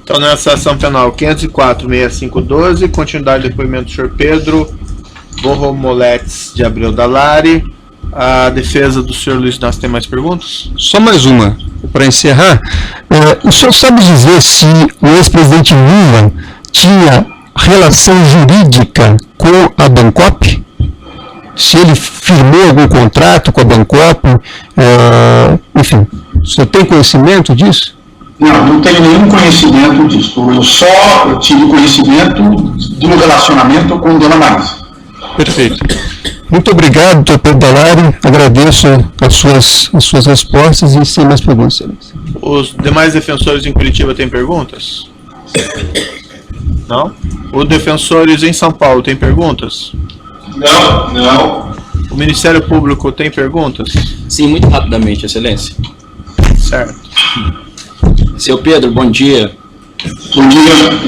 Então, nessa ação penal 504-6512, continuidade do depoimento do senhor Pedro Borromoletes de Abreu Dalari. A defesa do senhor Luiz Inácio tem mais perguntas? Só mais uma, para encerrar. O senhor sabe dizer se o ex-presidente Lula tinha relação jurídica com a Bancop? Se ele firmou algum contrato com a Bancop? Enfim, o senhor tem conhecimento disso? Não tenho nenhum conhecimento disso. Eu só tive conhecimento do relacionamento com Dona Marisa. Perfeito. Muito obrigado, doutor Pedro Dalari. Agradeço as suas respostas e sem mais perguntas. Os demais defensores em Curitiba têm perguntas? Não? Os defensores em São Paulo têm perguntas? Não. O Ministério Público tem perguntas? Sim, muito rapidamente, Excelência. Certo. Seu Pedro, bom dia. Bom dia.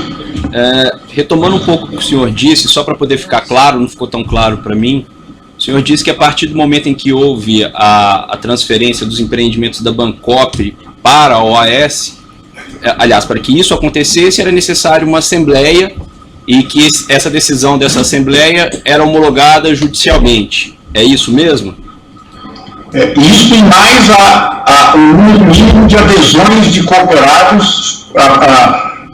Retomando um pouco o que o senhor disse, só para poder ficar claro, não ficou tão claro para mim, o senhor disse que a partir do momento em que houve a transferência dos empreendimentos da Bancop para a OAS, aliás, para que isso acontecesse, era necessário uma assembleia e que essa decisão dessa assembleia era homologada judicialmente. É isso mesmo? Isso e mais o número mínimo de adesões de cooperados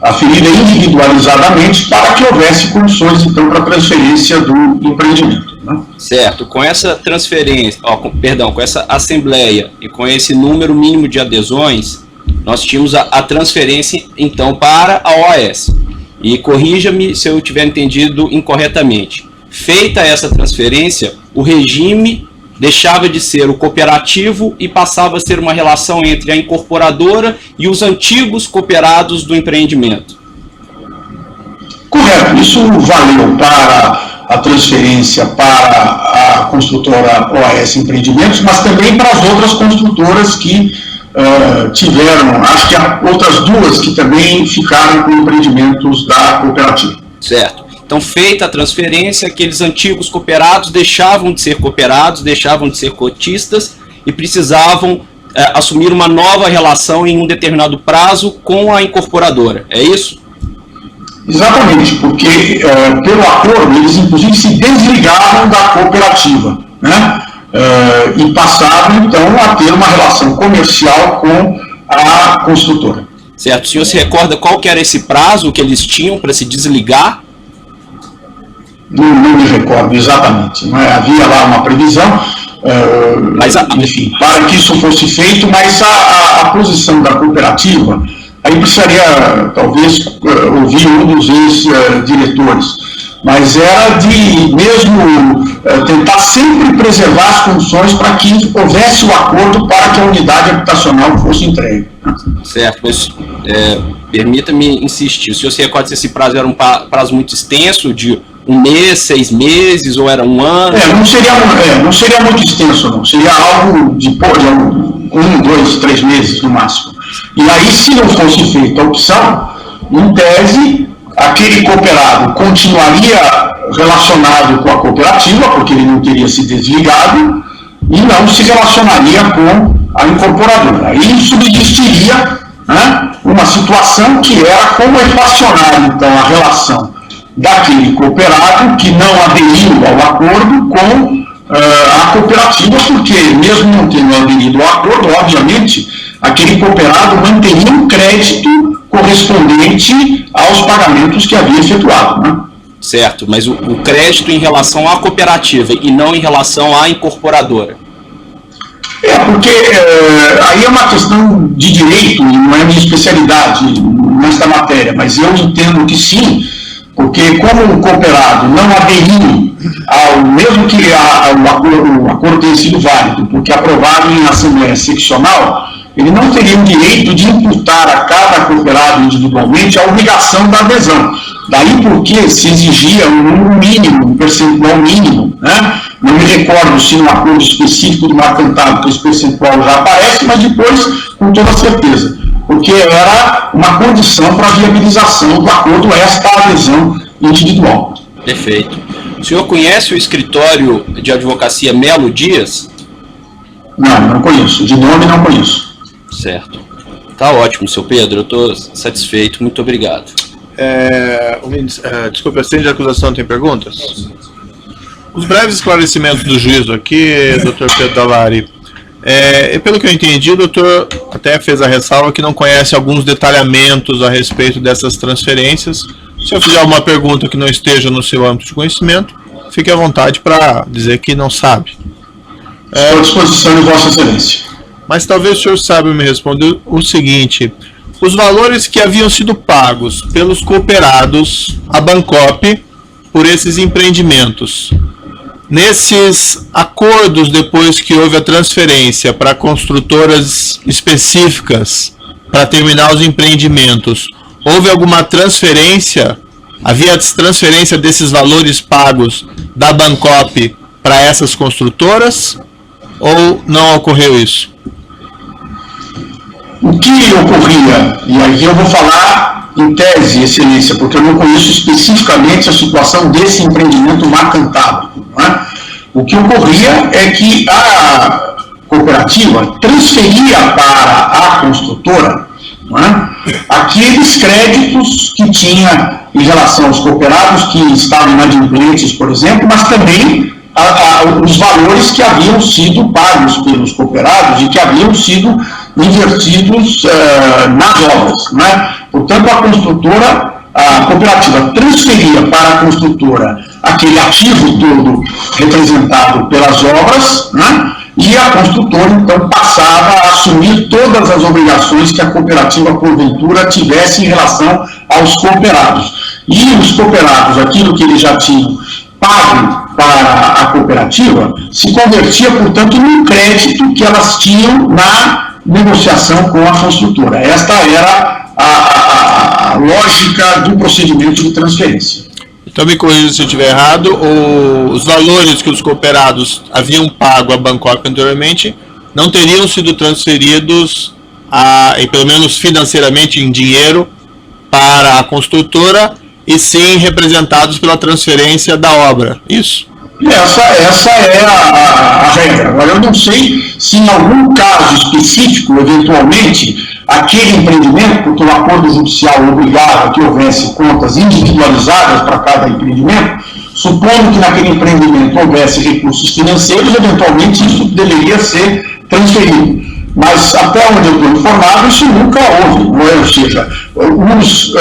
aferida individualizadamente para que houvesse condições, então, para a transferência do empreendimento. Né? Certo. Com essa transferência, com essa assembleia e com esse número mínimo de adesões, nós tínhamos a transferência, então, para a OAS. E corrija-me se eu tiver entendido incorretamente. Feita essa transferência, o regime deixava de ser o cooperativo e passava a ser uma relação entre a incorporadora e os antigos cooperados do empreendimento. Correto. Isso valeu para a transferência para a construtora OAS Empreendimentos, mas também para as outras construtoras que tiveram, acho que há outras duas que também ficaram com empreendimentos da cooperativa. Certo. Então, feita a transferência, aqueles antigos cooperados deixavam de ser cooperados, deixavam de ser cotistas e precisavam assumir uma nova relação em um determinado prazo com a incorporadora. É isso? Exatamente, porque pelo acordo eles inclusive se desligaram da cooperativa, né? E passaram então a ter uma relação comercial com a construtora. Certo. O senhor se recorda qual que era esse prazo que eles tinham para se desligar? Não me recordo exatamente. Não é? Havia lá uma previsão, enfim, para que isso fosse feito, mas a posição da cooperativa, aí precisaria talvez ouvir um dos ex-diretores, mas era de mesmo tentar sempre preservar as condições para que houvesse o acordo para que a unidade habitacional fosse entregue. Certo, mas permita-me insistir, o senhor se recorda se esse prazo era um prazo muito extenso, de 1 mês, 6 meses, ou era 1 ano? Não seria muito extenso, não. Seria algo de 1, 2, 3 meses no máximo. E aí, se não fosse feita a opção, em tese, aquele cooperado continuaria relacionado com a cooperativa, porque ele não teria se desligado, e não se relacionaria com a incorporadora. Aí subsistiria, né, uma situação que era como equacionar, então, a relação daquele cooperado que não aderiu ao acordo com a cooperativa, porque mesmo não tendo aderido ao acordo, obviamente, aquele cooperado manteria um crédito correspondente aos pagamentos que havia efetuado. Né? Certo, mas o crédito em relação à cooperativa e não em relação à incorporadora. Porque aí é uma questão de direito, não é minha especialidade nesta matéria, mas eu entendo que sim, porque como o cooperado não aderiu mesmo que o acordo tenha sido válido, porque aprovado em assembleia seccional, ele não teria o direito de imputar a cada cooperado individualmente a obrigação da adesão. Daí porque se exigia um número mínimo, um percentual mínimo, né? Não me recordo se no acordo específico do marcantado que esse percentual já aparece, mas depois, com toda certeza, porque era uma condição para a viabilização do acordo esta adesão individual. Perfeito. O senhor conhece o escritório de advocacia Melo Dias? Não conheço. De nome não conheço. Certo. Tá ótimo, seu Pedro, eu estou satisfeito, muito obrigado. Desculpe, assente de acusação, tem perguntas? Os breves esclarecimentos do juízo aqui, Dr. Pedro Dallari. Pelo que eu entendi, o doutor até fez a ressalva que não conhece alguns detalhamentos a respeito dessas transferências. Se eu fizer alguma pergunta que não esteja no seu âmbito de conhecimento, fique à vontade para dizer que não sabe. Estou à disposição de Vossa Excelência. Mas talvez o senhor saiba me responder o seguinte: os valores que haviam sido pagos pelos cooperados à Bancopp por esses empreendimentos, nesses acordos depois que houve a transferência para construtoras específicas para terminar os empreendimentos, houve alguma transferência? Havia transferência desses valores pagos da Bancopp para essas construtoras? Ou não ocorreu isso? O que ocorria, e aí eu vou falar em tese, Excelência, porque eu não conheço especificamente a situação desse empreendimento Macantábrico, não é? O que ocorria é que a cooperativa transferia para a construtora, não é, aqueles créditos que tinha em relação aos cooperados que estavam inadimplentes, por exemplo, mas também os valores que haviam sido pagos pelos cooperados e que haviam sido invertidos nas obras, não é? Portanto, a cooperativa transferia para a construtora aquele ativo todo representado pelas obras, né? E a construtora, então, passava a assumir todas as obrigações que a cooperativa, porventura, tivesse em relação aos cooperados. E os cooperados, aquilo que eles já tinham pago para a cooperativa, se convertia, portanto, num crédito que elas tinham na negociação com a construtora. Esta era a lógica do procedimento de transferência. Então me corrija se eu estiver errado, os valores que os cooperados haviam pago à Bancopp anteriormente não teriam sido transferidos, pelo menos financeiramente em dinheiro, para a construtora, e sim representados pela transferência da obra, isso? Essa é a regra. Agora, eu não sei se em algum caso específico, eventualmente, aquele empreendimento, porque o acordo judicial obrigava que houvesse contas individualizadas para cada empreendimento, supondo que naquele empreendimento houvesse recursos financeiros, eventualmente isso deveria ser transferido. Mas até onde eu estou informado, isso nunca houve, não é? Ou seja, os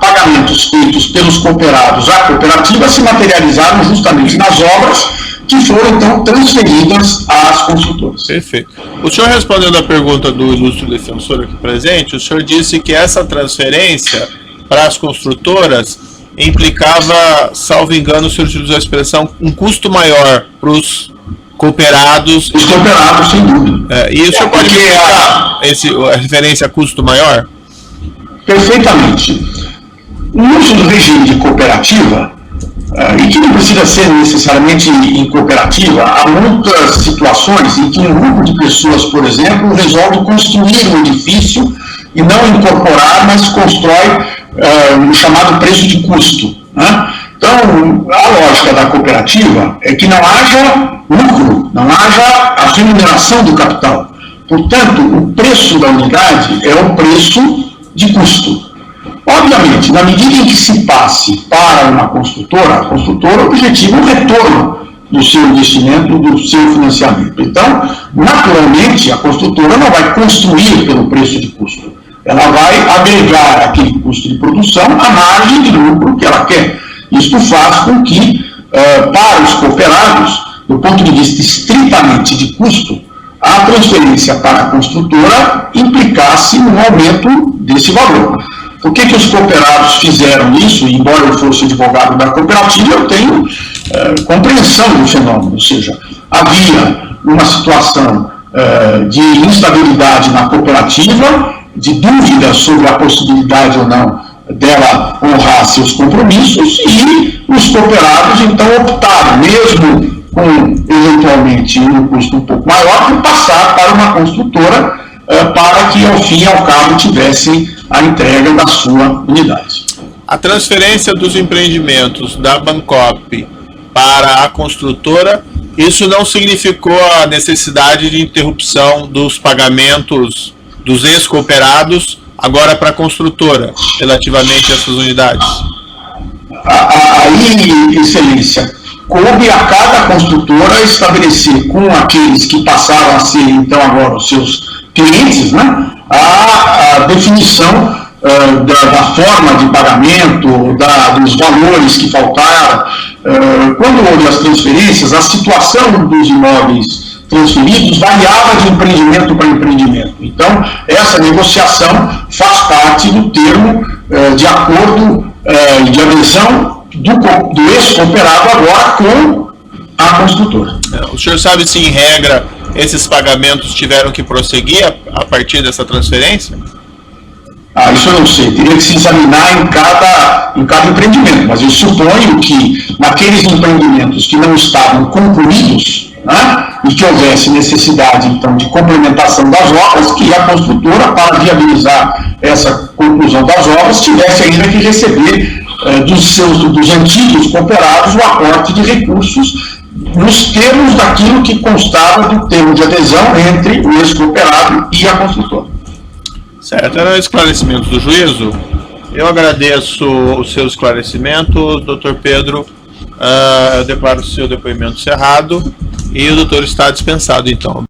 pagamentos feitos pelos cooperados à cooperativa se materializaram justamente nas obras que foram então transferidas às construtoras. Perfeito. O senhor, respondendo a pergunta do ilustre defensor aqui presente, o senhor disse que essa transferência para as construtoras implicava, salvo engano, o senhor utilizou a expressão, um custo maior para os cooperados. Os cooperados, sem dúvida. E o senhor pode explicar a referência a custo maior? Perfeitamente. No uso do regime de cooperativa, e que não precisa ser necessariamente em cooperativa, há muitas situações em que um grupo de pessoas, por exemplo, resolve construir um edifício e não incorporar, mas constrói o chamado preço de custo, né? Então, a lógica da cooperativa é que não haja lucro, não haja a remuneração do capital. Portanto, o preço da unidade é o preço de custo. Obviamente, na medida em que se passe para uma construtora, a construtora objetiva o retorno do seu investimento, do seu financiamento. Então, naturalmente, a construtora não vai construir pelo preço de custo. Ela vai agregar aquele custo de produção à margem de lucro que ela quer. Isto faz com que, para os cooperados, do ponto de vista estritamente de custo, a transferência para a construtora implicasse um aumento desse valor. Por que os cooperados fizeram isso? E, embora eu fosse advogado da cooperativa, eu tenho compreensão do fenômeno. Ou seja, havia uma situação de instabilidade na cooperativa, de dúvida sobre a possibilidade ou não dela honrar seus compromissos, e os cooperados então optaram, mesmo com eventualmente um custo um pouco maior, por passar para uma construtora para que ao fim e ao cabo tivessem a entrega da sua unidade. A transferência dos empreendimentos da Bancopp para a construtora, isso não significou a necessidade de interrupção dos pagamentos dos ex-cooperados agora para a construtora, relativamente a essas unidades? Aí, Excelência, coube a cada construtora estabelecer com aqueles que passaram a ser, então, agora os seus clientes, né, a definição da forma de pagamento, dos valores que faltaram. Quando houve as transferências, a situação dos imóveis transferidos variava de empreendimento para empreendimento. Então, essa negociação faz parte do termo de acordo de adesão do ex-cooperado agora com a construtora. O senhor sabe se, em regra, esses pagamentos tiveram que prosseguir a partir dessa transferência? Isso eu não sei, teria que se examinar em cada empreendimento, mas eu suponho que naqueles empreendimentos que não estavam concluídos, né, e que houvesse necessidade, então, de complementação das obras, que a construtora, para viabilizar essa conclusão das obras, tivesse ainda que receber dos antigos cooperados o aporte de recursos nos termos daquilo que constava do termo de adesão entre o ex-cooperado e a construtora. Certo, era o esclarecimento do juízo. Eu agradeço o seu esclarecimento, doutor Pedro. Eu declaro o seu depoimento cerrado e o doutor está dispensado, então.